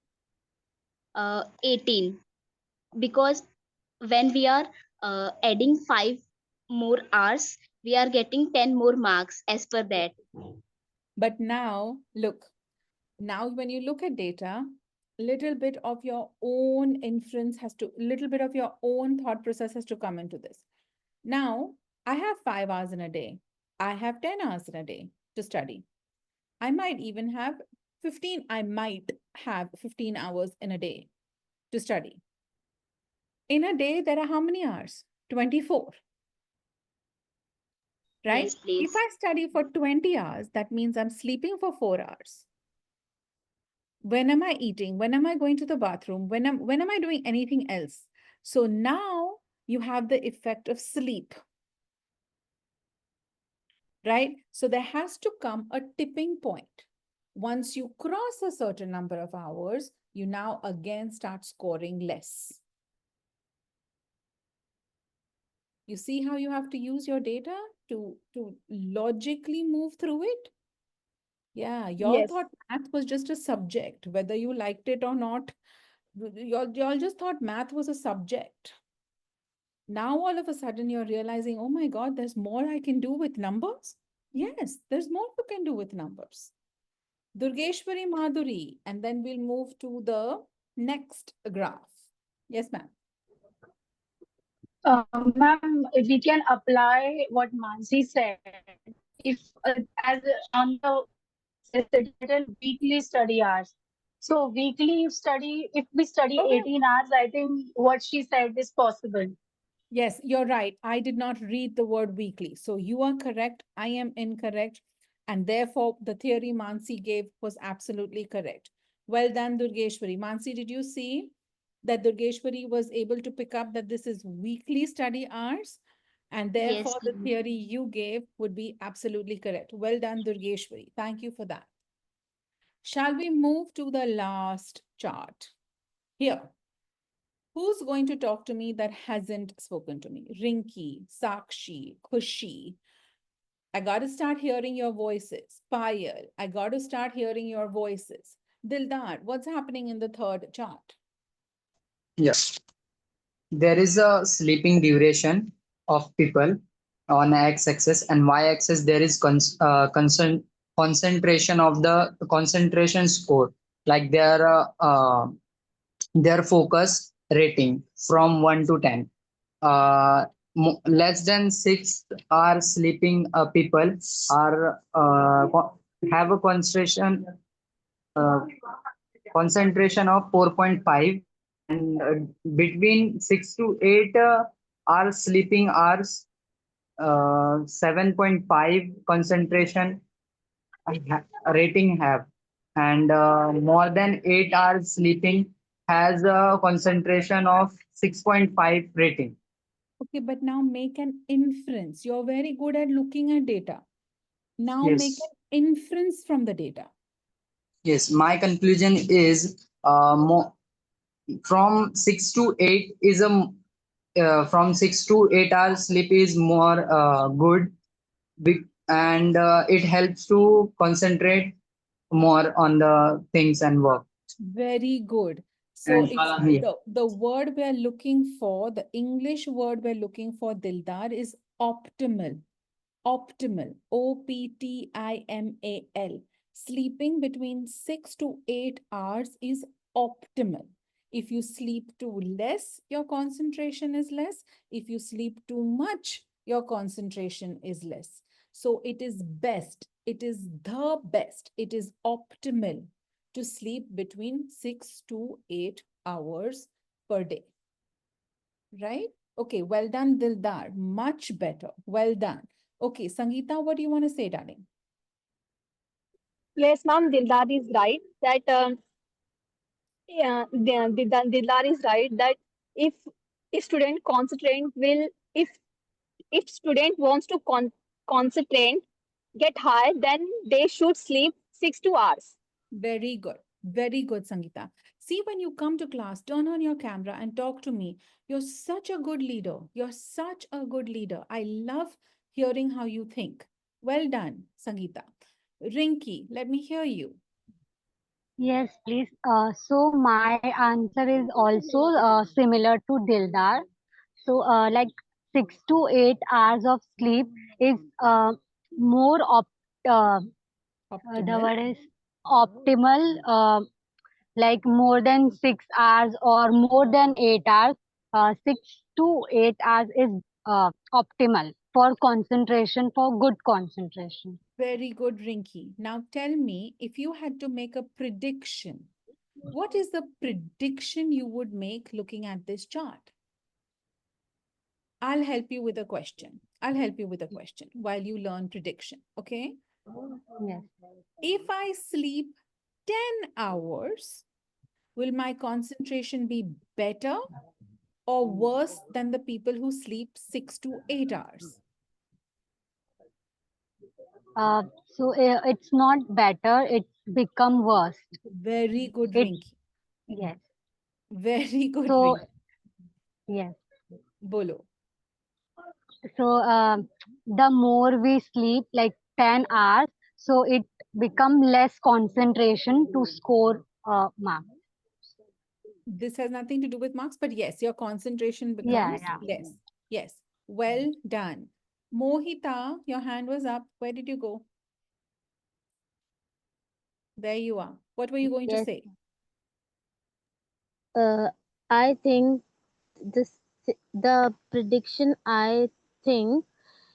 Speaker 5: 18. Because when we are adding 5 more hours, we are getting 10 more marks as per that.
Speaker 1: But now, look, now when you look at data, little bit of your own inference has to, little bit of your own thought process has to come into this. Now, I have 5 hours in a day. I have 10 hours in a day to study. I might even have 15 hours in a day to study. In a day, there are how many hours? 24. Right?
Speaker 5: Yes, please.
Speaker 1: If I study for 20 hours, that means I'm sleeping for 4 hours. When am I eating? When am I going to the bathroom? When am I doing anything else? So now you have the effect of sleep. Right? So there has to come a tipping point. Once you cross a certain number of hours, you now again start scoring less. You see how you have to use your data to logically move through it? Yeah, y'all
Speaker 6: Yes.
Speaker 1: thought math was just a subject, whether you liked it or not. Y'all just thought math was a subject. Now all of a sudden you're realizing, oh my God, there's more I can do with numbers. Yes, there's more you can do with numbers. Durgeshwari Madhuri, and then we'll move to the next graph. Yes, ma'am.
Speaker 11: Ma'am, if we can apply what Mansi said, if as on the says it written weekly study hours. So weekly study, if we study
Speaker 1: Okay.
Speaker 11: 18 hours, I think what she said is possible.
Speaker 1: Yes, you're right. I did not read the word weekly. So you are correct. I am incorrect. And therefore, the theory Mansi gave was absolutely correct. Well done, Durgeshwari. Mansi, did you see that Durgeshwari was able to pick up that this is weekly study hours? And therefore,
Speaker 5: Yes,
Speaker 1: the
Speaker 5: please.
Speaker 1: theory you gave would be absolutely correct. Well done, Durgeshwari. Thank you for that. Shall we move to the last chart? Here. Who's going to talk to me that hasn't spoken to me? Rinki, Sakshi, Khushi. I got to start hearing your voices. Payal, I got to start hearing your voices. Dildar, what's happening in the third chart?
Speaker 14: yes, there is a sleeping duration of people on x-axis and y-axis. There is concentration of the concentration score, like their focus rating from 1 to 10. less than 6 hours sleeping people are have a uh, concentration of 4.5, and between 6 to 8 hours sleeping hours, 7.5 concentration rating have, and more than 8 hours sleeping has a concentration of 6.5 rating.
Speaker 1: Okay, but now make an inference. You're very good at looking at data. Now make
Speaker 14: Yes.
Speaker 1: an inference from the data.
Speaker 14: Yes, my conclusion is from 6 to 8 is from 6 to 8 hours sleep is more good, and it helps to concentrate more on the things and work.
Speaker 1: Very good. So
Speaker 14: And
Speaker 1: it's
Speaker 14: yeah.
Speaker 1: the word we're looking for, the English word we're looking for, Dildar, is optimal. Optimal. OPTIMAL. Sleeping between 6 to 8 hours is optimal. If you sleep too less, your concentration is less. If you sleep too much, your concentration is less. So it is best. It is the best. It is optimal to sleep between 6 to 8 hours per day. Right? Okay, well done, Dildar. Much better. Well done. Okay, Sangeeta, what do you want to say, darling?
Speaker 6: Yes, ma'am, Dildar is right that yeah, Dildar is right that if if student concentrate will if student wants to concentrate get high, then they should sleep 6 2 hours.
Speaker 1: Very good. Very good, Sangeeta. See, when you come to class, turn on your camera and talk to me. You're such a good leader. You're such a good leader. I love hearing how you think. Well done, Sangeeta. Rinky, let me hear you.
Speaker 2: Yes, please. So my answer is also similar to Dildar. So like 6 to 8 hours of sleep is more the
Speaker 1: Optimal.
Speaker 2: word is optimal. Like more than 6 hours or more than 8 hours. 6 to 8 hours is optimal for concentration, for good concentration.
Speaker 1: Very good, Rinky. Now tell me, if you had to make a prediction, what is the prediction you would make looking at this chart? I'll help you with a question. I'll help you with a question while you learn prediction. Okay.
Speaker 2: Yes.
Speaker 1: If I sleep 10 hours, will my concentration be better or worse than the people who sleep 6 to 8 hours?
Speaker 2: It's not better, it's become worse.
Speaker 1: Very good,
Speaker 2: It's
Speaker 1: Rinky.
Speaker 2: yes.
Speaker 1: Very good,
Speaker 2: So
Speaker 1: Rinky.
Speaker 2: yes.
Speaker 1: Bolo.
Speaker 2: So the more we sleep, like 10 hours, so it become less concentration to score marks.
Speaker 1: This has nothing to do with marks, but yes, your concentration
Speaker 2: Yeah,
Speaker 1: becomes
Speaker 2: yeah.
Speaker 1: less. Yes. Well done. Mohita, your hand was up. Where did you go? There you are. What were you going to
Speaker 15: Yes,
Speaker 1: say?
Speaker 15: I think this the prediction. I think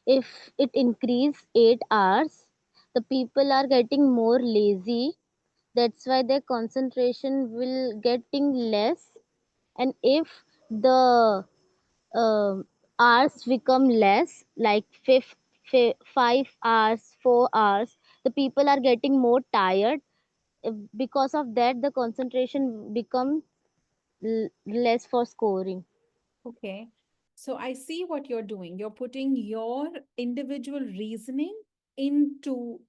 Speaker 15: if it increase 8 hours, the people are getting more lazy. That's why their concentration will getting less. And if the hours become less, like 5 hours, 4 hours, the people are getting more tired. Because of that, the concentration become less for scoring.
Speaker 1: Okay. So I see what you're doing. You're putting your individual reasoning into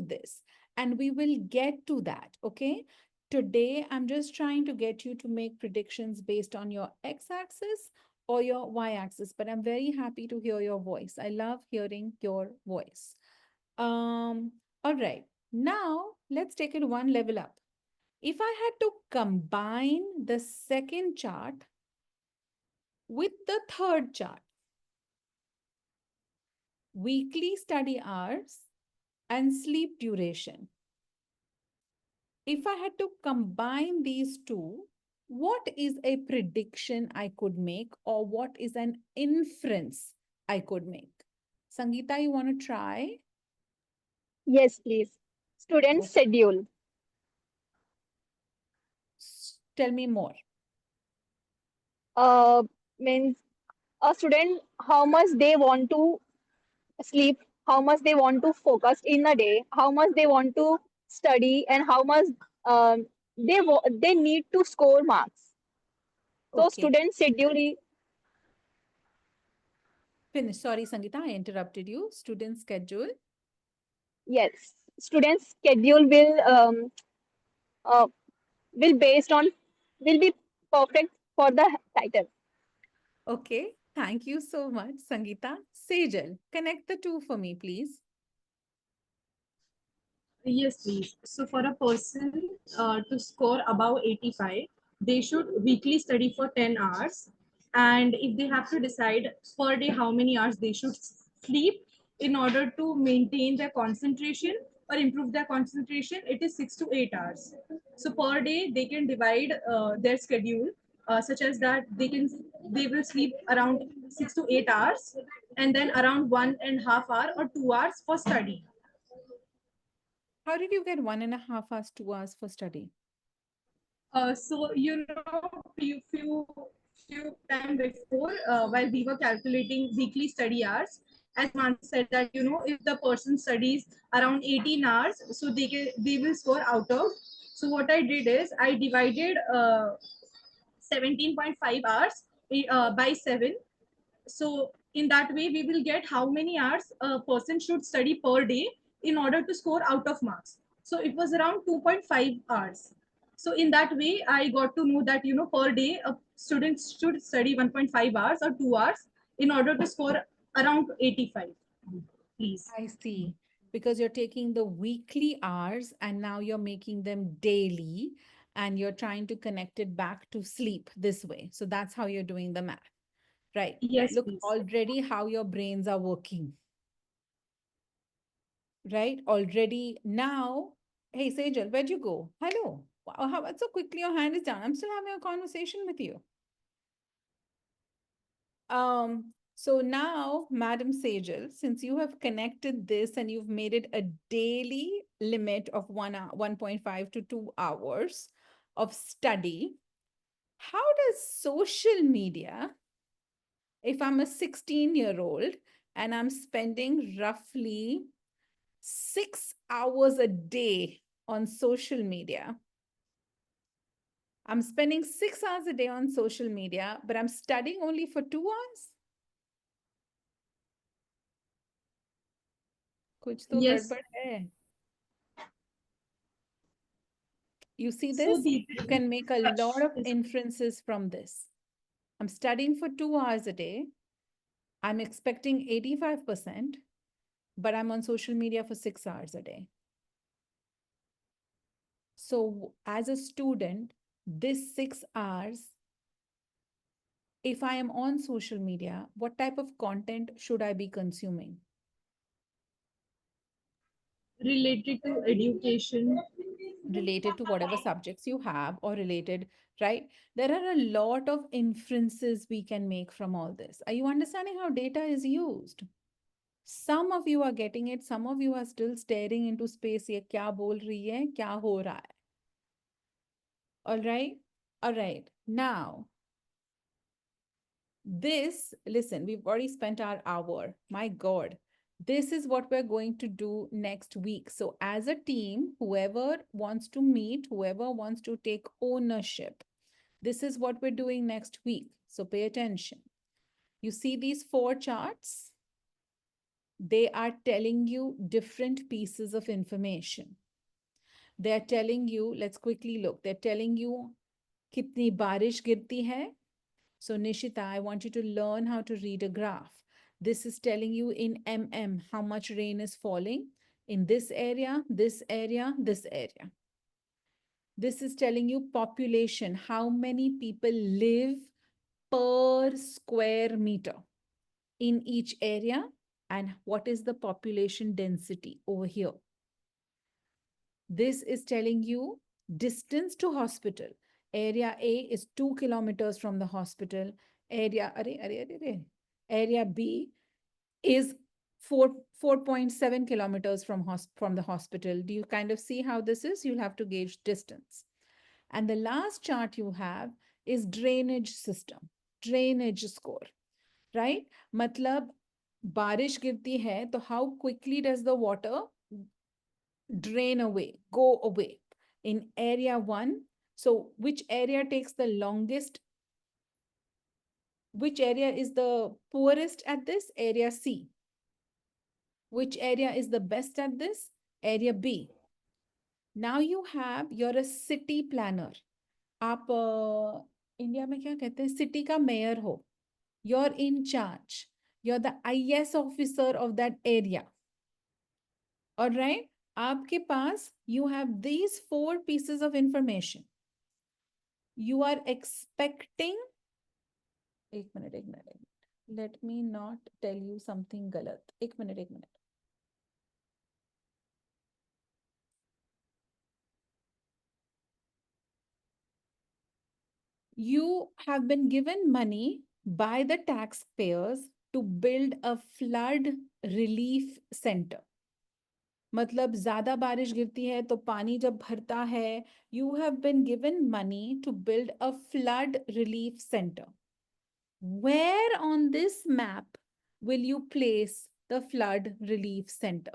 Speaker 1: this, and we will get to that. Okay. Today, I'm just trying to get you to make predictions based on your x-axis or your y-axis, but I'm very happy to hear your voice. I love hearing your voice. All right. Now let's take it one level up. If I had to combine the second chart with the third chart, weekly study hours and sleep duration. If I had to combine these two, what is a prediction I could make, or what is an inference I could make. Sangeeta, you want to try?
Speaker 6: Yes, please. Student
Speaker 1: Okay.
Speaker 6: schedule.
Speaker 1: Tell me more.
Speaker 6: Uh, Means a student how much they want to sleep, how much they want to focus in a day, how much they want to study, and how much they need to score marks. So
Speaker 1: Okay.
Speaker 6: student schedule
Speaker 1: Finish. Sorry, Sangeeta, I interrupted you. Student schedule.
Speaker 6: yes, student schedule uh, will based on will be perfect for the title.
Speaker 1: Okay. Thank you so much, Sangeeta. Sejal, connect the two for me, please.
Speaker 10: Yes, please. So for a person to score above 85, they should weekly study for 10 hours. And if they have to decide per day how many hours they should sleep in order to maintain their concentration or improve their concentration, it is 6 to 8 hours. So per day, they can divide their schedule such as that they will sleep around 6 to 8 hours and then around 1.5 hour or 2 hours for study.
Speaker 1: How did you get 1.5 hours, 2 hours for study?
Speaker 10: So few time before, while we were calculating weekly study hours, as Mansi said that if the person studies around 18 hours, so they will score out of. So what I did is I divided 17.5 hours by 7. So in that way, we will get how many hours a person should study per day in order to score out of marks. So it was around 2.5 hours. So in that way, I got to know that per day a student should study 1.5 hours or 2 hours in order to score around 85. Please.
Speaker 1: I see. Because you're taking the weekly hours and now you're making them daily and you're trying to connect it back to sleep this way. So that's how you're doing the math. Right.
Speaker 10: Yes,
Speaker 1: Look
Speaker 10: please.
Speaker 1: already how your brains are working. Right. Already now. Hey, Sejal, where'd you go? Hello. Wow, how so quickly your hand is down? I'm still having a conversation with you. So now, Madam Sejal, since you have connected this and you've made it a daily limit of 1.5 to 2 hours of study, how does social media, if I'm a 16-year-old and I'm spending roughly 6 hours a day on social media, I'm spending 6 hours a day on social media, but I'm studying only for 2 hours? कुछ तो
Speaker 10: Yes.
Speaker 1: गड़बड़ है. You see
Speaker 10: So
Speaker 1: this?
Speaker 10: the
Speaker 1: You can make a lot of
Speaker 10: yes.
Speaker 1: inferences from this. I'm studying for 2 hours a day. I'm expecting 85%, but I'm on social media for 6 hours a day. So as a student, this 6 hours, if I am on social media, what type of content should I be consuming?
Speaker 10: Related to education.
Speaker 1: Related to whatever subjects you have or related, right? There are a lot of inferences we can make from all this. Are you understanding how data is used? Some of you are getting it, some of you are still staring into space. ये क्या बोल रही है, क्या हो रहा है? All right, all right. Now, this, listen, we've already spent our hour. My God, this is what we're going to do next week. So, as a team, whoever wants to meet, whoever wants to take ownership, this is what we're doing next week. So, pay attention. You see these 4 charts? They are telling you different pieces of information. They're telling you, let's quickly look. They're telling you, kitni barish girti hai. So, Nishita, I want you to learn how to read a graph. This is telling you in how much rain is falling in this area, this area, this area. This is telling you population, how many people live per square meter in each area, and what is the population density over here. This is telling you distance to hospital. Area A is 2 kilometers from the hospital. Area B is 4.7 kilometers from the hospital. Do you kind of see how this is? You'll have to gauge distance. And the last chart you have is drainage system, drainage score, right? Matlab, बारिश गिरती है तो how quickly does the water drain away, go away in area 1? So which area takes the longest? Which area is the poorest at this? Area C. Which area is the best at this? Area B. Now you have, you're a city planner. आप India में क्या कहते हैं, city का mayor हो. You're in charge. You're the IS officer of that area. All right. आपके पास, you have these 4 pieces of information. You are expecting, एक minute, let me not tell you something गलत. एक minute. You have been given money by the taxpayers to build a flood relief center. मतलब ज्यादा बारिश गिरती है तो पानी जब भरता है, you have been given money to build a flood relief center. Where on this map will you place the flood relief center?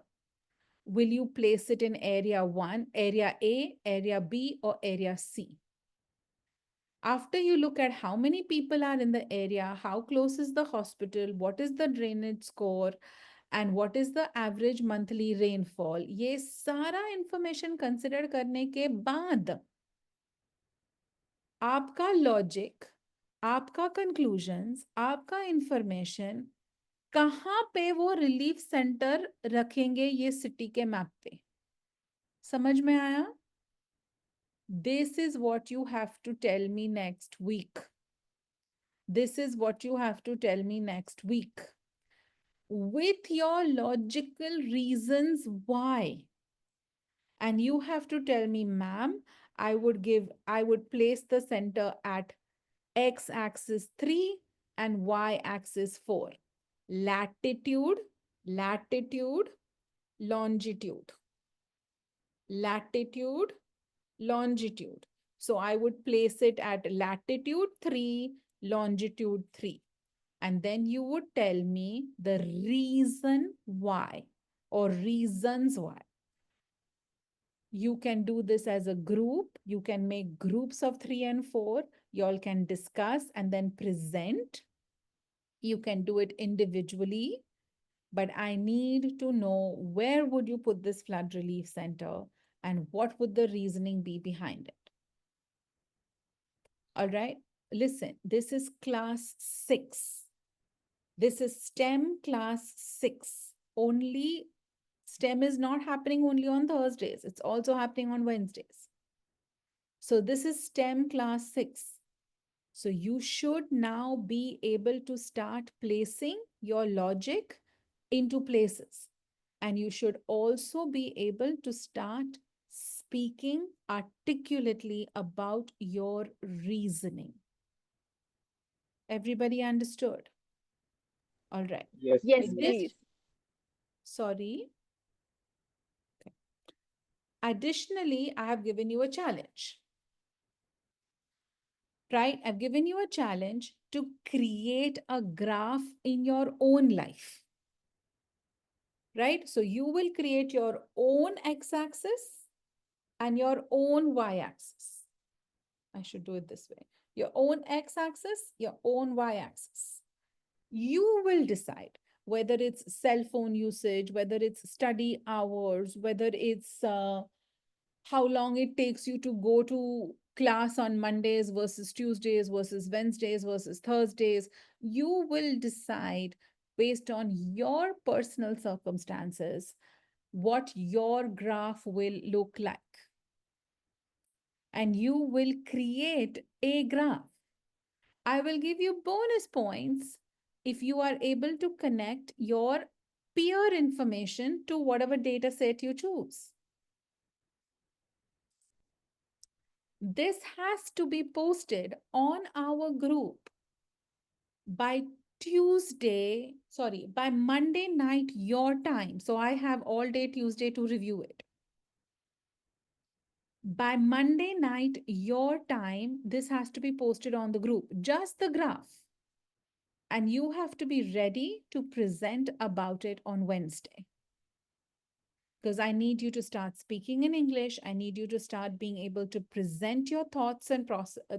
Speaker 1: Will you place it in area 1, area A, area B, or area C? After you look at how many people are in the area, how close is the hospital, what is the drainage score, and what is the average monthly rainfall, ये सारा information consider करने के बाद आपका logic, आपका conclusions, आपका information कहाँ पे वो रिलीफ सेंटर रखेंगे ये सिटी के मैप पे? समझ में आया? This is what you have to tell me next week. This is what you have to tell me next week. With your logical reasons why. And you have to tell me, ma'am, I would place the center at x-axis 3 and y-axis 4. Latitude, longitude. Latitude, longitude. So I would place it at latitude 3, longitude 3. And then you would tell me the reason why or reasons why. You can do this as a group. You can make groups of 3 and 4. You all can discuss and then present. You can do it individually. But I need to know, where would you put this flood relief center and what would the reasoning be behind it? All right. Listen, this is class 6. This is STEM class 6. Only STEM is not happening only on Thursdays. It's also happening on Wednesdays. So this is STEM class 6. So you should now be able to start placing your logic into places. And you should also be able to start speaking articulately about your reasoning. Everybody understood? All right.
Speaker 4: Yes,
Speaker 6: Yes,
Speaker 4: please.
Speaker 6: please.
Speaker 1: Sorry. Okay. Additionally, I have given you a challenge. Right? I've given you a challenge to create a graph in your own life. Right? So you will create your own x-axis and your own y-axis. I should do it this way. Your own x-axis, your own y-axis. You will decide whether it's cell phone usage, whether it's study hours, whether it's how long it takes you to go to class on Mondays versus Tuesdays versus Wednesdays versus Thursdays. You will decide based on your personal circumstances what your graph will look like. And you will create a graph. I will give you bonus points if you are able to connect your peer information to whatever data set you choose. This has to be posted on our group by by Monday night your time. So I have all day Tuesday to review it. By Monday night your time, this has to be posted on the group, just the graph. And you have to be ready to present about it on Wednesday. Because I need you to start speaking in English. I need you to start being able to present your thoughts and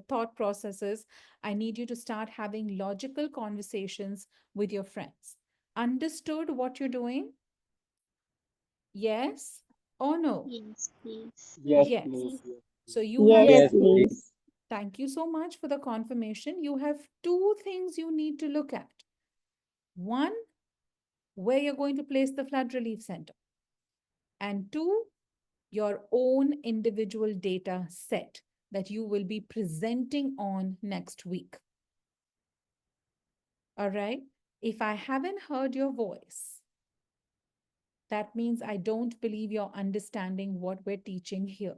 Speaker 1: thought processes. I need you to start having logical conversations with your friends. Understood what you're doing? Yes or no?
Speaker 5: Yes, please.
Speaker 4: Yes,
Speaker 1: Yes.
Speaker 4: please.
Speaker 1: So you have
Speaker 7: Yes,
Speaker 4: Yes,
Speaker 1: two.
Speaker 4: please.
Speaker 7: please.
Speaker 1: Thank you so much for the confirmation. You have two things you need to look at. One, where you're going to place the flood relief center. And two, your own individual data set that you will be presenting on next week. All right. If I haven't heard your voice, that means I don't believe you're understanding what we're teaching here.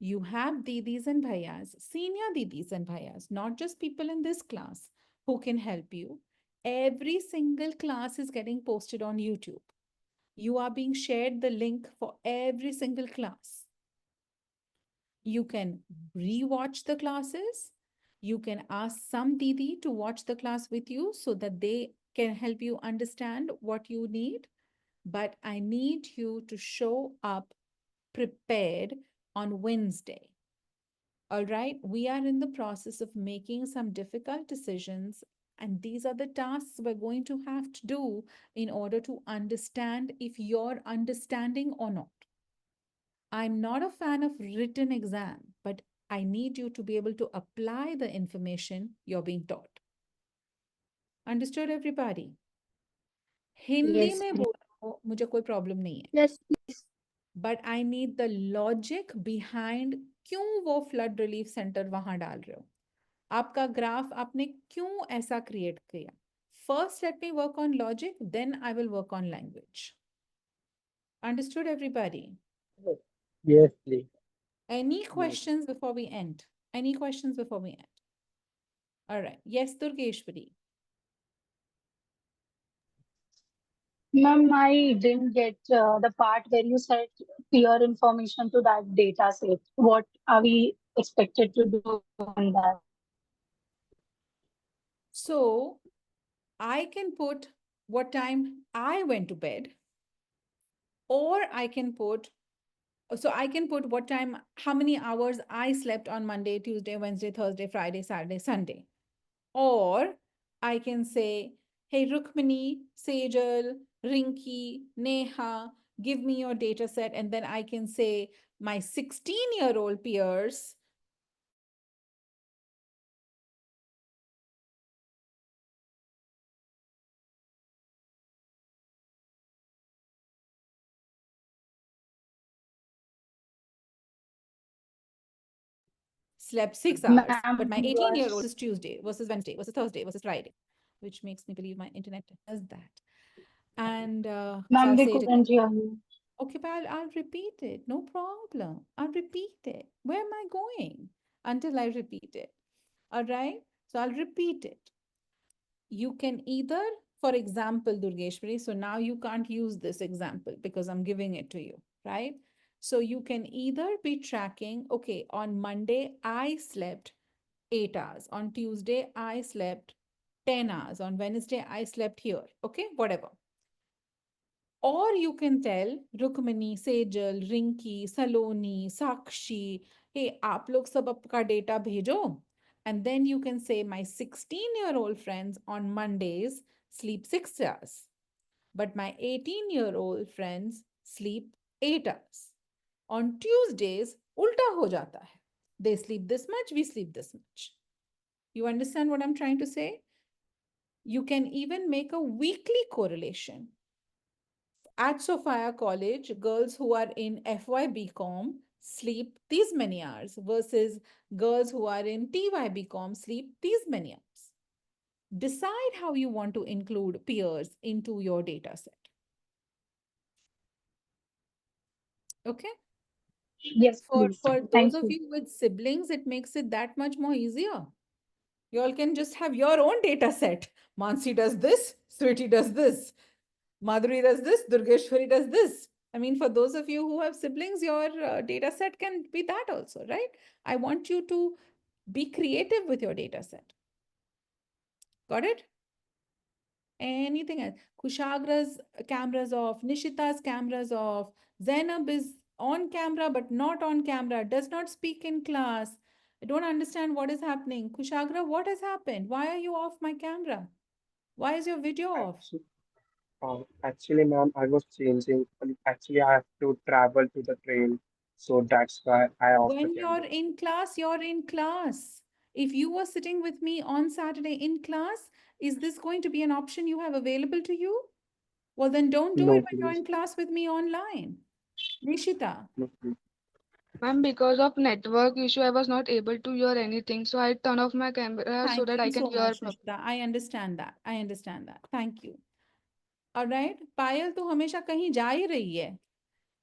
Speaker 1: You have didis and bhaias, senior didis and bhaias, not just people in this class who can help you. Every single class is getting posted on YouTube. You are being shared the link for every single class. You can re-watch the classes. You can ask some Didi to watch the class with you so that they can help you understand what you need. But I need you to show up prepared on Wednesday. All right, we are in the process of making some difficult decisions, and these are the tasks we're going to have to do in order to understand if you're understanding or not. I'm not a fan of written exam, but I need you to be able to apply the information you're being taught. Understood everybody? Hindi
Speaker 11: Yes,
Speaker 1: में
Speaker 11: please.
Speaker 1: बोलो मुझे कोई problem नहीं है
Speaker 9: Yes, please.
Speaker 1: But I need the logic behind क्यों वो flood relief centre वहां डाल रहे हो आपका ग्राफ आपने क्यों ऐसा क्रिएट किया first let me work on logic then I will work on language understood everybody
Speaker 4: Yes, please.
Speaker 1: any
Speaker 4: Yes.
Speaker 1: questions before we end any questions before we end all right yes Durgeshwari
Speaker 11: Ma'am, I didn't get the part where you said peer information to that data set. What are we expected to do on that?
Speaker 1: so I can put what time I went to bed or I can put what time, how many hours I slept on Monday, Tuesday, Wednesday, Thursday, Friday, Saturday, Sunday. Or I can say, hey, Rukmini, Sejal, Rinki, Neha, give me your data set. And then I can say, my 16-year-old peers slept 6 hours, but
Speaker 11: Ma'am,
Speaker 1: my 18-year-old
Speaker 11: yours.
Speaker 1: is Tuesday versus Wednesday versus Thursday versus Friday, which makes me believe my internet does that. And so
Speaker 11: Ma'am,
Speaker 1: I'll
Speaker 11: we
Speaker 1: say it again.
Speaker 11: couldn't hear you.
Speaker 1: Okay, but I'll repeat it. No problem. I'll repeat it. Where am I going? Until I repeat it. All right. So I'll repeat it. You can either, for example, Durgeshwari, so now you can't use this example because I'm giving it to you, right? So you can either be tracking, okay, on Monday, I slept 8 hours. On Tuesday, I slept 10 hours. On Wednesday, I slept here. Okay, whatever. Or you can tell Rukmini, Sejal, Rinki, Saloni, Sakshi, hey, आप लोग सब आपका data भेजो. And then you can say, my 16-year-old friends on Mondays sleep 6 hours. But my 18-year-old friends sleep 8 hours. On Tuesdays, ulta ho jata hai. They sleep this much, we sleep this much. You understand what I'm trying to say? You can even make a weekly correlation. At Sophia College, girls who are in FY BCom sleep these many hours versus girls who are in TY BCom sleep these many hours. Decide how you want to include peers into your data set. Okay?
Speaker 11: Yes, please.
Speaker 1: For those
Speaker 11: Thank
Speaker 1: of
Speaker 11: you.
Speaker 1: you with siblings, it makes it that much more easier. You all can just have your own data set. Mansi does this, Sweetie does this, Madhuri does this, Durgeshwari does this. I mean, for those of you who have siblings, your data set can be that also, right? I want you to be creative with your data set. Got it? Anything else? Kushagra's camera's off, Nishita's camera's off, Zainab is on camera but not on camera, does not speak in class. I don't understand what is happening. Kushagra, what has happened? Why are you off my camera? Why is your video off?
Speaker 4: Actually, ma'am, I was changing. Actually, I have to travel to the train, so that's why I off the
Speaker 1: When you're
Speaker 4: camera.
Speaker 1: in class, you're in class. If you were sitting with me on Saturday in class, is this going to be an option you have available to you? Well, then don't do
Speaker 4: No,
Speaker 1: it when you're
Speaker 4: please.
Speaker 1: in class with me online. Nishita.
Speaker 4: No, please.
Speaker 13: Ma'am, because of network issue, I was not able to hear anything. So I turn off my camera so
Speaker 1: Thank
Speaker 13: that
Speaker 1: you
Speaker 13: I can
Speaker 1: so
Speaker 13: hear
Speaker 1: much,
Speaker 13: properly.
Speaker 1: Nishita. I understand that. I understand that. Thank you. All right. पायल तो हमेशा कहीं जा ही रही है.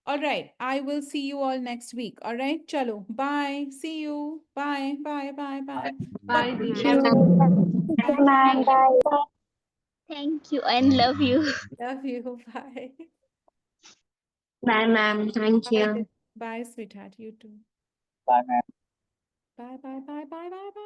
Speaker 1: All right. I will see you all next week. All right. चलो. Bye. See you. Bye. Bye. Bye. Bye.
Speaker 10: Bye,
Speaker 1: Bye.
Speaker 7: Thank
Speaker 10: Disha.
Speaker 7: you. Thank you, ma'am. Bye.
Speaker 5: Thank you and love you.
Speaker 1: Love you. Bye.
Speaker 2: Bye, ma'am. Thank
Speaker 1: Bye.
Speaker 2: you.
Speaker 1: Bye, sweetheart. You too.
Speaker 3: Bye, ma'am.
Speaker 1: Bye. Bye. Bye. Bye. Bye. Bye.